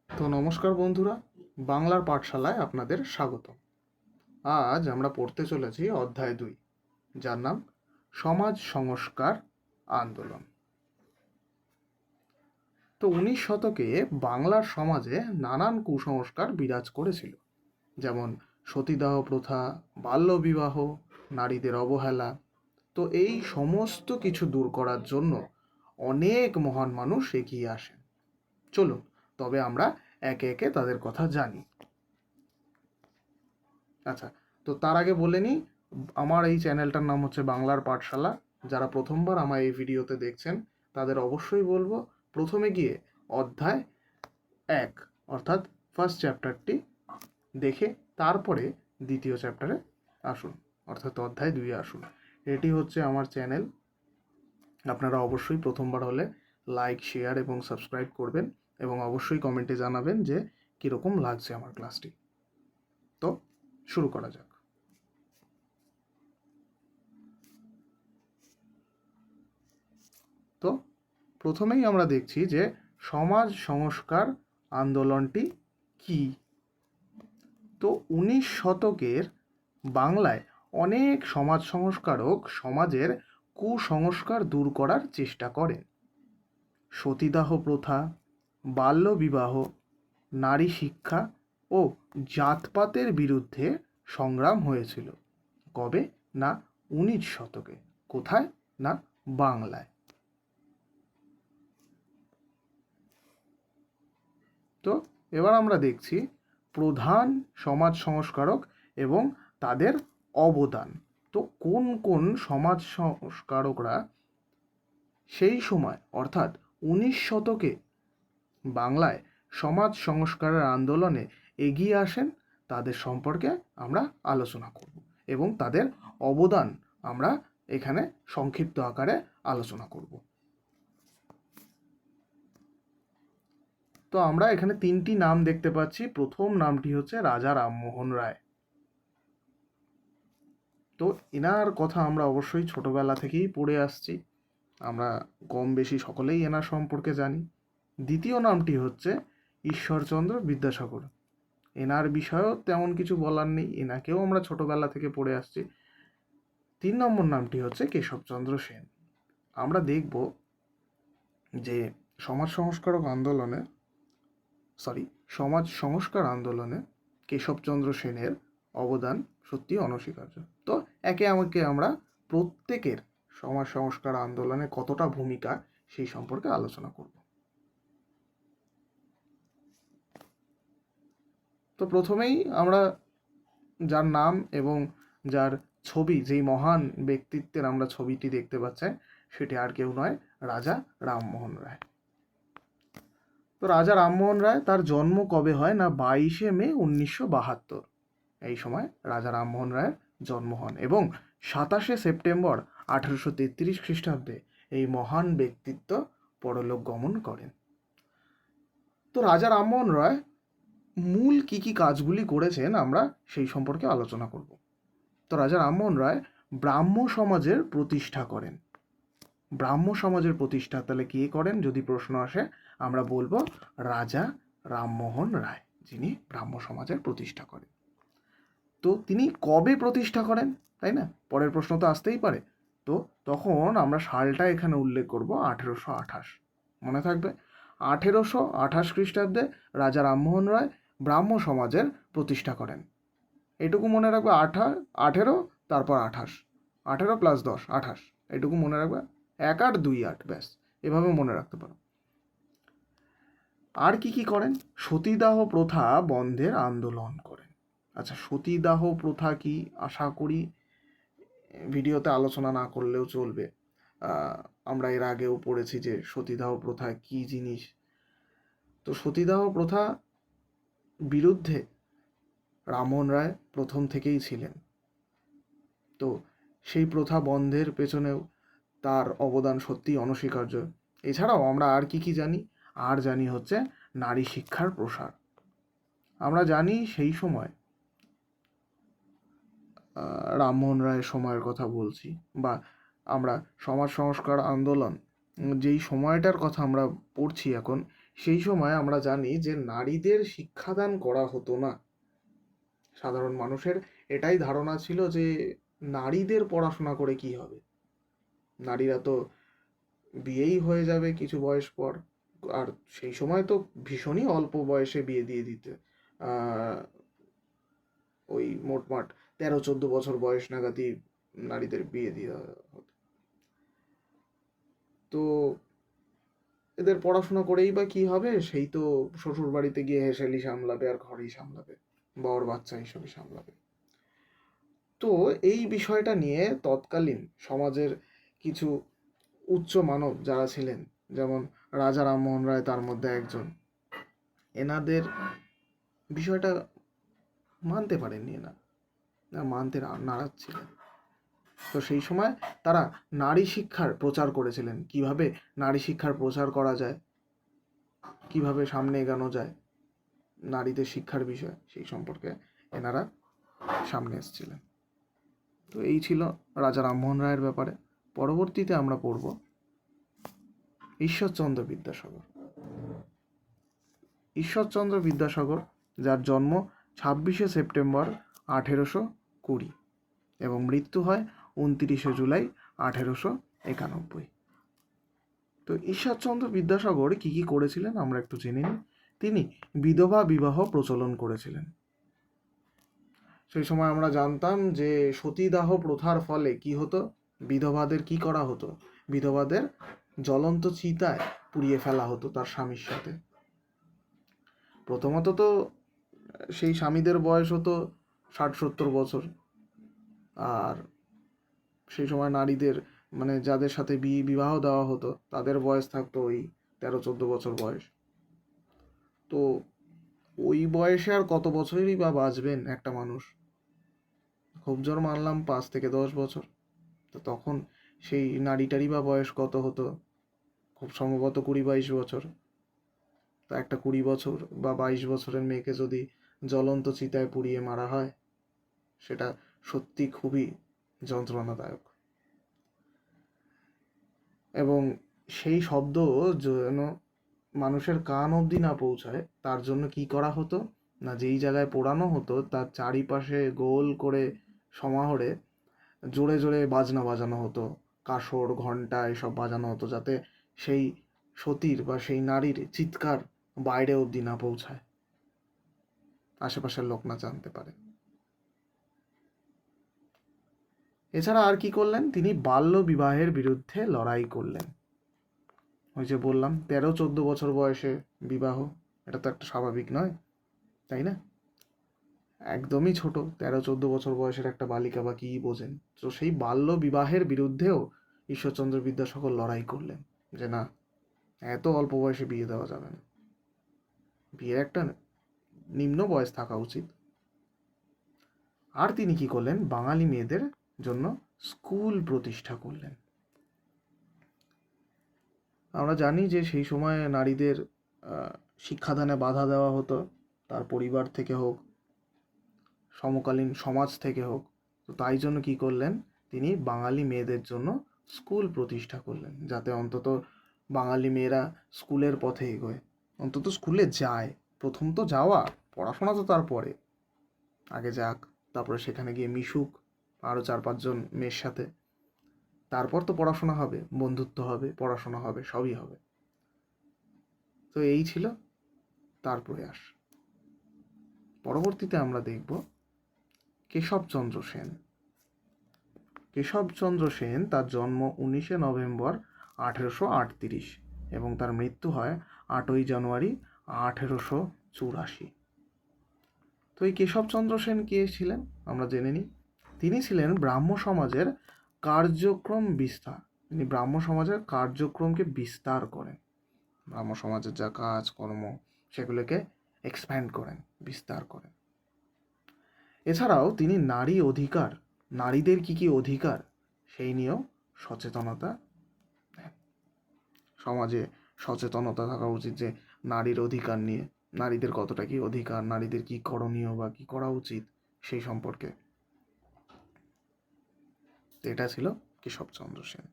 তো নমস্কার বন্ধুরা, বাংলার পাঠশালায় আপনাদের স্বাগত। আজ আমরা পড়তে চলেছি অধ্যায় 2, যার নাম সমাজ সংস্কার আন্দোলন। তো 19 শতকে বাংলার সমাজে নানান কুসংস্কার বিরাজ করেছিল, যেমন সতীদাহ প্রথা, বাল্যবিবাহ, নারীদের অবহেলা। তো এই সমস্ত কিছু দূর করার জন্য অনেক মহান মানুষ এগিয়ে আসেন। চলুন তবে আমরা একে একে তাদের কথা জানি। আচ্ছা, তো তার আগে বলে নিই, আমার এই চ্যানেলটার নাম হচ্ছে বাংলার পাঠশালা। যারা প্রথমবার আমার এই ভিডিওতে দেখছেন তাদের অবশ্যই বলবো প্রথমে গিয়ে অধ্যায় 1 অর্থাৎ ফার্স্ট চ্যাপ্টারটি দেখে তারপরে দ্বিতীয় চ্যাপ্টারে আসুন, অর্থাৎ অধ্যায় 2 আসুন। এটি হচ্ছে আমার চ্যানেল। আপনারা অবশ্যই প্রথমবার হলে লাইক, শেয়ার এবং সাবস্ক্রাইব করবেন এবং অবশ্যই কমেন্টে জানাবেন যে কীরকম লাগছে আমার ক্লাসটি। তো শুরু করা যাক। তো প্রথমেই আমরা দেখছি যে সমাজ সংস্কার আন্দোলনটি কি। তো 19 শতকের বাংলায় অনেক সমাজ সংস্কারক সমাজের কুসংস্কার দূর করার চেষ্টা করেন। সতীদাহ প্রথা, বাল্যবিবাহ, নারী শিক্ষা ও জাতপাতের বিরুদ্ধে সংগ্রাম হয়েছিল। কবে? না 19 শতকে। কোথায়? না বাংলায়। তো এবার আমরা দেখছি প্রধান সমাজ সংস্কারক এবং তাদের অবদান। তো কোন কোন সমাজ সংস্কারকরা সেই সময় অর্থাৎ 19 শতকে বাংলায় সমাজ সংস্কারের আন্দোলনে এগিয়ে আসেন তাদের সম্পর্কে আমরা আলোচনা করব এবং তাদের অবদান আমরা এখানে সংক্ষিপ্ত আকারে আলোচনা করব। তো আমরা এখানে 3টি নাম দেখতে পাচ্ছি। প্রথম নামটি হচ্ছে রাজা রামমোহন রায়। তো এনার কথা আমরা অবশ্যই ছোটবেলা থেকেই পড়ে আসছি, আমরা কম বেশি সকলেই এনার সম্পর্কে জানি। দ্বিতীয় নামটি হচ্ছে ঈশ্বরচন্দ্র বিদ্যাসাগর। এনার বিষয়েও তেমন কিছু বলার নেই, এনাকেও আমরা ছোটবেলা থেকে পড়ে আসছি। 3 নম্বর নামটি হচ্ছে কেশবচন্দ্র সেন। আমরা দেখব যে সমাজ সংস্কার আন্দোলনে কেশবচন্দ্র সেনের অবদান সত্যি অনস্বীকার্য। তো একে আমরা প্রত্যেকের সমাজ সংস্কার আন্দোলনে কতটা ভূমিকা সেই সম্পর্কে আলোচনা করব। তো প্রথমেই আমরা যার নাম এবং যার ছবি, যেই মহান ব্যক্তিত্বের আমরা ছবিটি দেখতে পাচ্ছি, সেটি আর কেউ নয়, রাজা রামমোহন রায়। তো রাজা রামমোহন রায়, তার জন্ম কবে হয়? না 22শে মে 1972। এই সময় রাজা রামমোহন রায়ের জন্ম হন এবং 27শে সেপ্টেম্বর 1833 খ্রিস্টাব্দে এই মহান ব্যক্তিত্ব পরলোক গমন করেন। তো রাজা রামমোহন রায় মূল কি কি কাজগুলি করেছেন আমরা সেই সম্পর্কে আলোচনা করব। তো রাজা রামমোহন রায় ব্রাহ্ম সমাজের প্রতিষ্ঠা করেন। ব্রাহ্ম সমাজের প্রতিষ্ঠা তাহলে কে করেন যদি প্রশ্ন আসে, আমরা বলবো রাজা রামমোহন রায়, যিনি ব্রাহ্ম সমাজের প্রতিষ্ঠা করেন। তো তিনি কবে প্রতিষ্ঠা করেন, তাই না? পরের প্রশ্ন তো আসতেই পারে। তো তখন আমরা সালটা এখানে উল্লেখ করব 1828। মনে থাকবে, 1828 খ্রিস্টাব্দে রাজা রামমোহন রায় ব্রাহ্ম সমাজের প্রতিষ্ঠা করেন। এটুকু মনে রাখবে, 18 তারপর 28, 18 + 10 28, এটুকু মনে রাখবে। 1 8 2 8, ব্যাস এভাবে মনে রাখতে পারো। আর কি কি করেন? সতীদাহ প্রথা বন্ধের আন্দোলন করেন। আচ্ছা, সতীদাহ প্রথা কি? আশা করি ভিডিওতে আলোচনা না করলেও চলবে। আমরা এর আগেও পড়েছি যে সতীদাহ প্রথা কি জিনিস। তো সতীদাহ প্রথা বিরুদ্ধে রামমোহন রায় প্রথম থেকেই ছিলেন। তো সেই প্রথা বন্ধের পেছনেও তার অবদান সত্যিই অনস্বীকার্য। এছাড়াও আমরা আর কি কি জানি? আর জানি হচ্ছে নারী শিক্ষার প্রসার। আমরা জানি সেই সময় রামমোহন রায়ের সময়ের কথা বলছি, বা আমরা সমাজ সংস্কার আন্দোলন যেই সময়টার কথা আমরা পড়ছি এখন, সেই সময় আমরা জানি যে নারীদের শিক্ষাদান করা হতো না। সাধারণ মানুষের এটাই ধারণা ছিল যে নারীদের পড়াশোনা করে কি হবে, নারীরা তো বিয়েই হয়ে যাবে কিছু বয়স পর। আর সেই সময় তো ভীষণই অল্প বয়সে বিয়ে দিয়ে দিতে, আহ, ওই মোটমাট 13-14 বছর বয়স নাগাদই নারীদের বিয়ে দেওয়া হতো। তো এদের পড়াশোনা করেই বা কি হবে, সেই তো শ্বশুর বাড়িতে গিয়ে হেসেলি সামলাবে আর ঘরেই সামলাবে, বর বাচ্চা হিসেবে সামলাবে। তো এই বিষয়টা নিয়ে তৎকালীন সমাজের কিছু উচ্চ মানব যারা ছিলেন, যেমন রাজা রামমোহন রায় তার মধ্যে একজন, এনাদের বিষয়টা মানতে পারেননি, মানতে নারাজ ছিলেন। তো সেই সময় তারা নারী শিক্ষার প্রচার করেছিলেন, কিভাবে নারী শিক্ষার প্রচার করা যায়, কিভাবে সামনে এগানো যায় নারীদের শিক্ষার বিষয়, সেই সম্পর্কে এনারা সামনে এসেছিলেন। তো এই ছিল রাজা রামমোহন রায়ের ব্যাপারে। পরবর্তীতে আমরা পড়ব ঈশ্বরচন্দ্র বিদ্যাসাগর। ঈশ্বরচন্দ্র বিদ্যাসাগর, যার জন্ম 26শে সেপ্টেম্বর 1820 এবং মৃত্যু হয় 29শে জুলাই 1891। তো ঈশ্বরচন্দ্র বিদ্যাসাগর কি কি করেছিলেন আমরা একটু জেনে নিই। তিনি বিধবা বিবাহ প্রচলন করেছিলেন। সেই সময় আমরা জানতাম যে সতীদাহ প্রথার ফলে কি হতো, বিধবাদের কি করা হতো, বিধবাদের জ্বলন্ত চিতায় পুড়িয়ে ফেলা হতো তার স্বামীর সাথে। প্রথমত তো সেই স্বামীদের বয়স হতো 60-70 বছর, আর সেই সময় নারীদের মানে যাদের সাথে বিবাহ দেওয়া হতো তাদের বয়স থাকতো ওই 13-14 বছর বয়স। তো ওই বয়সে আর কত বছরই বা বাঁচবেন একটা মানুষ, খুব জোর মানলাম 5 থেকে 10 বছর। তো তখন সেই নারীটারই বা বয়স কত হতো, খুব সম্ভবত 20-22 বছর। তো একটা 20 বছর বা 22 বছরের মেয়েকে যদি জ্বলন্ত চিতায় পুড়িয়ে মারা হয়, সেটা সত্যি খুবই যন্ত্রণাদায়ক। এবং সেই শব্দ যেন মানুষের কান অবধি না পৌঁছায় তার জন্য কি করা হতো না, যেই জায়গায় পোড়ানো হতো তার চারিপাশে গোল করে সমাহরে জোরে জোরে বাজনা বাজানো হতো, কাসর ঘণ্টা এসব বাজানো হতো, যাতে সেই সতীর বা সেই নারীর চিৎকার বাইরে অবধি না পৌঁছায়, আশেপাশের লোক না জানতে পারে। এছাড়া আর কি করলেন, তিনি বাল্য বিবাহের বিরুদ্ধে লড়াই করলেন। ওই যে বললাম 13-14 বছর বয়সে বিবাহ, এটা তো একটা স্বাভাবিক নয়, তাই না? একদমই ছোট 13-14 বছর বয়সের একটা বালিকা বা কি বোঝেন। তো সেই বাল্য বিবাহের বিরুদ্ধেও ঈশ্বরচন্দ্র বিদ্যাসাগর লড়াই করলেন যে না, এত অল্প বয়সে বিয়ে দেওয়া যাবে না, বিয়ের একটা নিম্ন বয়স থাকা উচিত। আর তিনি কি করলেন, বাঙালি মেয়েদের জন্য স্কুল প্রতিষ্ঠা করলেন। আমরা জানি যে সেই সময় নারীদের শিক্ষাদানে বাধা দেওয়া হতো, তার পরিবার থেকে হোক, সমকালীন সমাজ থেকে হোক। তো তাই জন্য কি করলেন, তিনি বাঙালি মেয়েদের জন্য স্কুল প্রতিষ্ঠা করলেন, যাতে অন্তত বাঙালি মেয়েরা স্কুলের পথে এগোয়, অন্তত স্কুলে যায়। প্রথম তো যাওয়া, পড়াশোনা তো তারপরে, আগে যাক, তারপরে সেখানে গিয়ে মিশুক আরও 4-5 জন মেয়ের সাথে, তারপর তো পড়াশোনা হবে, বন্ধুত্ব হবে, পড়াশোনা হবে, সবই হবে। তো এই ছিল তার প্রয়াস। পরবর্তীতে আমরা দেখব কেশবচন্দ্র সেন। কেশবচন্দ্র সেন, তার জন্ম 19শে নভেম্বর 1838 এবং তার মৃত্যু হয় 8ই জানুয়ারি 1884। তো এই কেশবচন্দ্র সেন কে ছিলেন আমরা জেনে নিই। তিনি ছিলেন ব্রাহ্ম সমাজের কার্যক্রম বিস্তার, তিনি ব্রাহ্ম সমাজের কার্যক্রমকে বিস্তার করেন, ব্রাহ্ম সমাজের যা কাজকর্ম সেগুলোকে এক্সপ্যান্ড করেন, বিস্তার করেন। এছাড়াও তিনি নারী অধিকার, নারীদের কি কি অধিকার সেই নিয়েও সচেতনতা দেন। সমাজে সচেতনতা থাকা উচিত যে নারীর অধিকার নিয়ে, নারীদের কতটা কি অধিকার, নারীদের কি করণীয় বা কি করা উচিত সেই সম্পর্কে। এটা ছিল কেশবচন্দ্র সেন।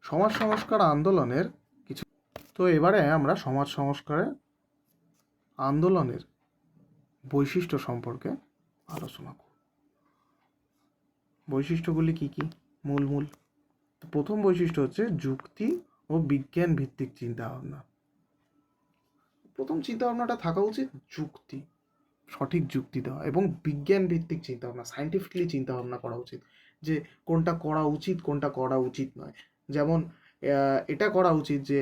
সমাজ সংস্কার আন্দোলনের কিছু। তো এবারে আমরা সমাজ সংস্কারের আন্দোলনের বৈশিষ্ট্য সম্পর্কে আলোচনা করব। বৈশিষ্ট্যগুলি কি কি? মূল প্রথম বৈশিষ্ট্য হচ্ছে যুক্তি ও বিজ্ঞান ভিত্তিক চিন্তাভাবনা। প্রথম চিন্তাভাবনাটা থাকা উচিত যুক্তি, সঠিক যুক্তি দেওয়া এবং বিজ্ঞান ভিত্তিক চিন্তাভাবনা, সায়েন্টিফিক্যালি চিন্তাভাবনা করা উচিত যে কোনটা করা উচিত কোনটা করা উচিত নয়। যেমন এটা করা উচিত যে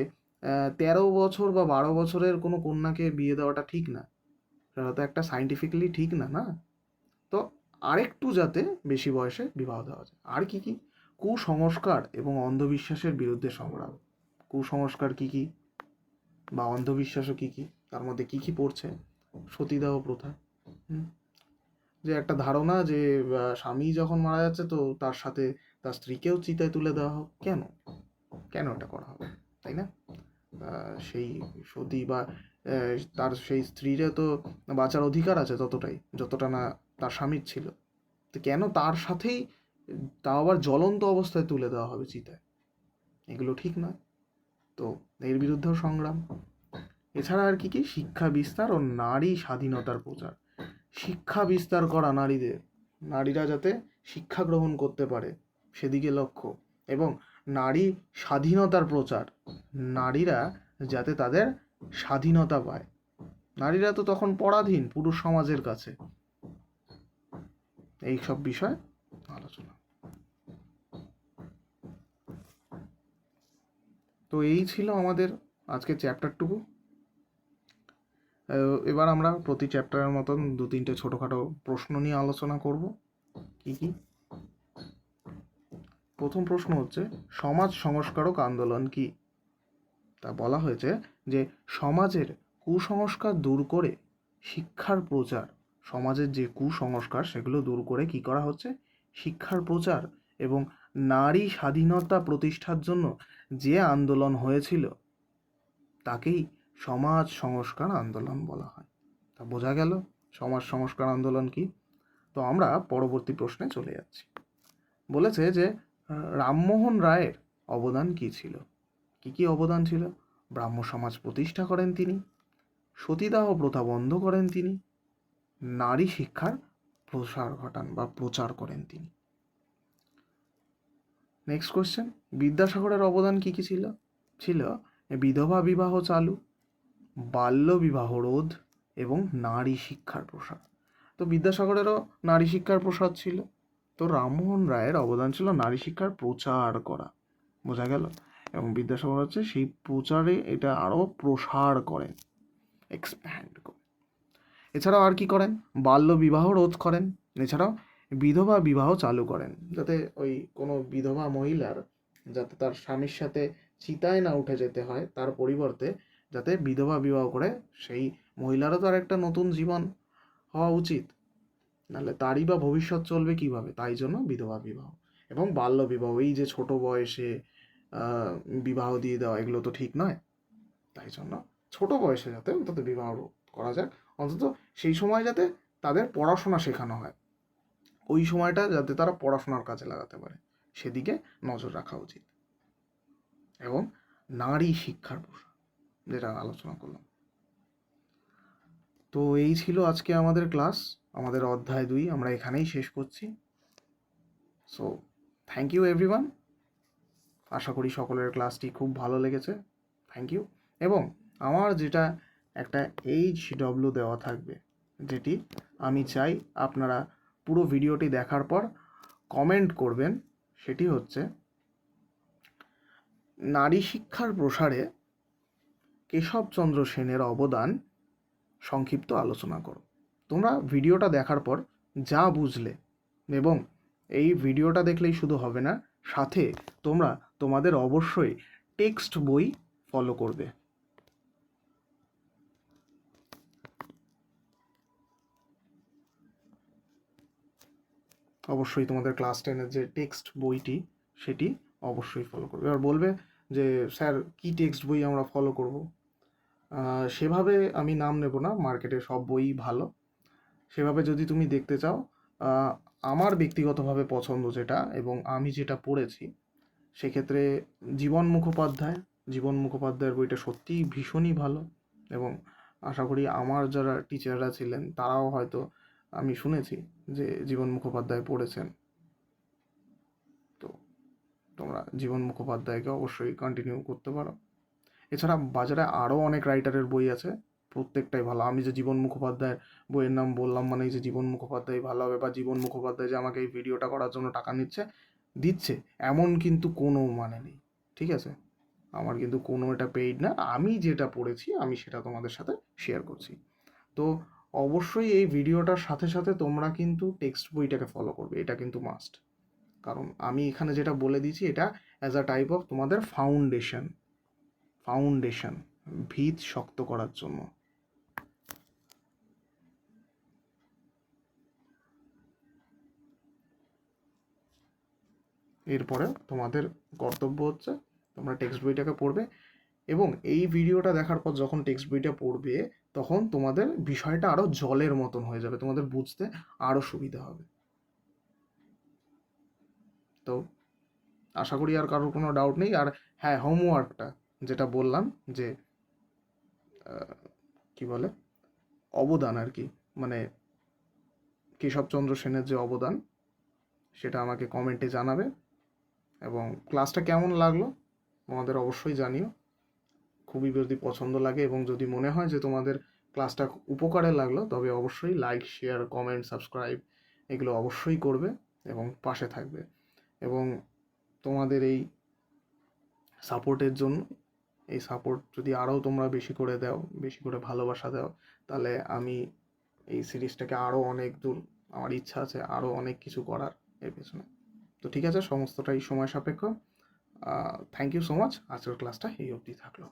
13 বছর বা 12 বছরের কোনো কন্যাকে বিয়ে দেওয়াটা ঠিক না, সেটা তো একটা সায়েন্টিফিক্যালি ঠিক না, না? তো আরেকটু যাতে বেশি বয়সে বিবাহ দেওয়া যায়। আর কি কি? কুসংস্কার এবং অন্ধবিশ্বাসের বিরুদ্ধে সংগ্রাম। কুসংস্কার কি কি বা অন্ধবিশ্বাসও কি কি, তার মধ্যে কি কি পড়ছে? সতীদাহ প্রথা, যে একটা ধারণা যে স্বামী যখন মারা যাচ্ছে তো তার সাথে তার স্ত্রীকেও চিতায় তুলে দেওয়া হোক। কেন কেন এটা করা হবে, তাই না? সেই সতী বা তার সেই স্ত্রীরা তো বাঁচার অধিকার আছে ততটাই, যতটা না তার স্বামীর ছিল। তো কেন তার সাথেই তাও আবার জ্বলন্ত অবস্থায় তুলে দেওয়া হবে চিতায়? এগুলো ঠিক নয়। তো এর বিরুদ্ধেও সংগ্রাম। এছাড়া আর কি কি? শিক্ষা বিস্তার ও নারী স্বাধীনতার প্রচার। শিক্ষা বিস্তার করা নারীদের, নারীরা যাতে শিক্ষা গ্রহণ করতে পারে সেদিকে লক্ষ্য, এবং নারী স্বাধীনতার প্রচার, নারীরা যাতে তাদের স্বাধীনতা পায়। নারীরা তো তখন পরাধীন পুরুষ সমাজের কাছে। এই সব বিষয় আলোচনা। তো এই ছিল আমাদের আজকের চ্যাপ্টারটুকু। এবার আমরা প্রতি চ্যাপ্টারের মতন 2-3টে ছোটোখাটো প্রশ্ন নিয়ে আলোচনা করব। কি কি? প্রথম প্রশ্ন হচ্ছে সমাজ সংস্কারক আন্দোলন কি? তা বলা হয়েছে যে সমাজের কুসংস্কার দূর করে শিক্ষার প্রচার, সমাজের যে কুসংস্কার সেগুলো দূর করে কি করা হচ্ছে? শিক্ষার প্রচার এবং নারী স্বাধীনতা প্রতিষ্ঠার জন্য যে আন্দোলন হয়েছিল তাকেই সমাজ সংস্কার আন্দোলন বলা হয়। তা বোঝা গেল সমাজ সংস্কার আন্দোলন কি। তো আমরা পরবর্তী প্রশ্নে চলে যাচ্ছি। বলেছে যে রামমোহন রায়ের অবদান কি ছিল? কি কি অবদান ছিল? ব্রাহ্ম সমাজ প্রতিষ্ঠা করেন তিনি, সতীদাহ প্রথা বন্ধ করেন তিনি, নারী শিক্ষার প্রসার ঘটান বা প্রচার করেন তিনি। নেক্সট কোশ্চেন, বিদ্যাসাগরের অবদান কি কি ছিল? ছিল বিধবা বিবাহ চালু, বাল্য বিবাহ রোধ এবং নারী শিক্ষার প্রসার। তো বিদ্যাসাগরেরও নারী শিক্ষার প্রসার ছিল। তো রামমোহন রায়ের অবদান ছিল নারী শিক্ষার প্রচার করা। বোঝা গেল? এবং বিদ্যাসাগর হচ্ছে সেই প্রচারে এটা আরও প্রসার করেন, এক্সপ্যান্ড করেন। এছাড়াও আর কি করেন? বাল্য বিবাহ রোধ করেন। এছাড়াও বিধবা বিবাহ চালু করেন, যাতে ওই কোনো বিধবা মহিলার যাতে তার স্বামীর সাথে চিতায় না উঠে যেতে হয়, তার পরিবর্তে যাতে বিধবা বিবাহ করে সেই মহিলারও তো আর একটা নতুন জীবন হওয়া উচিত, নাহলে তারই বা ভবিষ্যৎ চলবে কিভাবে? তাই জন্য বিধবা বিবাহ এবং বাল্য বিবাহ, এই যে ছোট বয়সে বিবাহ দিয়ে দেওয়া, এগুলো তো ঠিক নয়। তাই জন্য ছোট বয়সে যাতে অন্তত বিবাহ করা যাক, অন্তত সেই সময় যাতে তাদের পড়াশোনা শেখানো হয়, ওই সময়টা যাতে তারা পড়াশোনার কাজে লাগাতে পারে সেদিকে নজর রাখা উচিত। এবং নারী শিক্ষার প্রসার, যেটা আলোচনা করলাম। তো এই ছিল আজকে আমাদের ক্লাস, আমাদের অধ্যায় 2 আমরা এখানেই শেষ করছি। So thank you everyone. আশা করি সকলের ক্লাসটি খুব ভালো লেগেছে। Thank you. এবং আমার যেটা একটা HW দেওয়া থাকবে, যেটি আমি চাই আপনারা পুরো ভিডিওটি দেখার পর কমেন্ট করবেন, সেটি হচ্ছে নারী শিক্ষার প্রসারে কেশবচন্দ্র সেনের অবদান সংক্ষিপ্ত আলোচনা করো। তোমরা ভিডিওটা দেখার পর যা বুঝলে, এবং এই ভিডিওটা দেখলেই শুধু হবে না, সাথে তোমরা তোমাদের অবশ্যই টেক্সট বই ফলো করবে। অবশ্যই তোমাদের ক্লাস 10-এর যে টেক্সট বইটি সেটি অবশ্যই ফলো করবে। এবার বলবে যে স্যার কি টেক্সট বই আমরা ফলো করব? সেভাবে আমি নাম নেব না, মার্কেটে সব বই ভালো। সেভাবে যদি তুমি দেখতে চাও, আমার ব্যক্তিগতভাবে পছন্দ যেটা এবং আমি যেটা পড়েছি সেক্ষেত্রে জীবন মুখোপাধ্যায়ের বইটা সত্যিই ভীষণই ভালো, এবং আশা করি আমার যারা টিচাররা ছিলেন তারাও হয়তো, আমি শুনেছি যে জীবন মুখোপাধ্যায় পড়েছেন। তো তোমরা জীবন মুখোপাধ্যায়কে অবশ্যই কন্টিনিউ করতে পারো। এছাড়া বাজারে আরও অনেক রাইটারের বই আছে, প্রত্যেকটাই ভালো। আমি যে জীবন মুখোপাধ্যায়ের বইয়ের নাম বললাম মানে যে জীবন মুখোপাধ্যায় ভালো হবে, বা জীবন মুখোপাধ্যায় যে আমাকে এই ভিডিওটা করার জন্য টাকা দিচ্ছে এমন কিন্তু কোনো মানে নেই, ঠিক আছে? আমার কিন্তু কোনো এটা পেইড না, আমি যেটা পড়েছি আমি সেটা তোমাদের সাথে শেয়ার করছি। তো অবশ্যই এই ভিডিওটার সাথে সাথে তোমরা কিন্তু টেক্সট বইটাকে ফলো করবে, এটা কিন্তু মাস্ট। কারণ আমি এখানে যেটা বলে দিয়েছি এটা অ্যাজ আ টাইপ অফ তোমাদের ফাউন্ডেশন, ভিত শক্ত করার জন্য। এরপরে তোমাদের কর্তব্য হচ্ছে তোমরা টেক্সট বইটাকে পড়বে, এবং এই ভিডিওটা দেখার পর যখন টেক্সট বইটা পড়বে তখন তোমাদের বিষয়টা আরও জলের মতন হয়ে যাবে, তোমাদের বুঝতে আরও সুবিধা হবে। তো আশা করি আর কারোর কোনো ডাউট নেই। আর হ্যাঁ, হোমওয়ার্কটা যেটা বললাম যে কি বলে অবদান আর কি, মানে কেশবচন্দ্র সেনের যে অবদান সেটা আমাকে কমেন্টে জানাবে, এবং ক্লাসটা কেমন লাগলো তোমাদের অবশ্যই জানিও। খুবই যদি পছন্দ লাগে এবং যদি মনে হয় যে তোমাদের ক্লাসটা উপকারে লাগলো, তবে অবশ্যই লাইক, শেয়ার, কমেন্ট, সাবস্ক্রাইব এগুলো অবশ্যই করবে এবং পাশে থাকবে। এবং তোমাদের এই সাপোর্টের জন্য, এই সাপোর্ট যদি আরও তোমরা বেশি করে দাও, বেশি করে ভালোবাসা দাও, তাহলে আমি এই সিরিজটাকে আরও অনেক দূর, আমার ইচ্ছা আছে আরও অনেক কিছু করার এর পেছনে। তো ঠিক আছে, সমস্তটাই সময় সাপেক্ষ। Thank you so much. আজকের ক্লাসটা এই অবধি থাকলো।